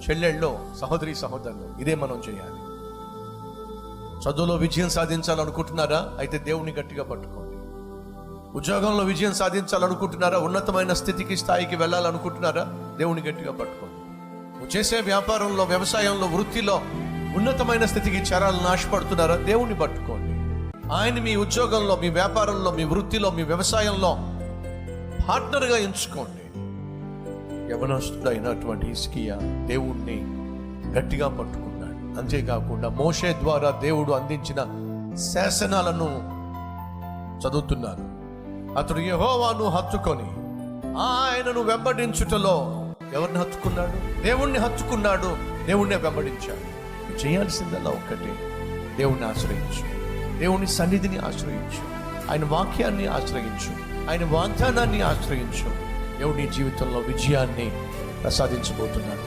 చెల్లెళ్ళో, సహోదరి సహోదరులు, ఇదే మనం చేయాలి. చదువులో విజయం సాధించాలనుకుంటున్నారా? అయితే దేవుణ్ణి గట్టిగా పట్టుకోండి. ఉద్యోగంలో విజయం సాధించాలనుకుంటున్నారా? ఉన్నతమైన స్థితికి, స్థాయికి వెళ్ళాలనుకుంటున్నారా? దేవుణ్ణి గట్టిగా పట్టుకోండి. నువ్వు చేసే వ్యాపారంలో, వ్యవసాయంలో, వృత్తిలో ఉన్నతమైన స్థితికి చేరాలని ఆశపడుతున్నారా? దేవుణ్ణి పట్టుకోండి. ఆయన మీ ఉద్యోగంలో, మీ వ్యాపారంలో, మీ వృత్తిలో, మీ వ్యవసాయంలో పార్ట్నర్గా ఎంచుకోండి. యవనస్తుడైనటువంటి హిజ్కియా దేవుణ్ణి గట్టిగా పట్టుకున్నాడు. అంతేకాకుండా మోషే ద్వారా దేవుడు అందించిన శాసనాలను చదువుతున్నారు. అతడు యెహోవాను హత్తుకొని ఆయనను వెంబడించుటలో ఎవరిని హత్తుకున్నాడు? దేవుణ్ణి హత్తుకున్నాడు. దేవుణ్ణి వెంబడించాడు. చేయాల్సిందల్లా ఒక్కటే, దేవుణ్ణి ఆశ్రయించు, దేవుని సన్నిధిని ఆశ్రయించు, ఆయన వాక్యాన్ని ఆశ్రయించు, ఆయన వాగ్దానాన్ని ఆశ్రయించు. దేవుని జీవితంలో విజయాన్ని ప్రసాదించబోతున్నాడు.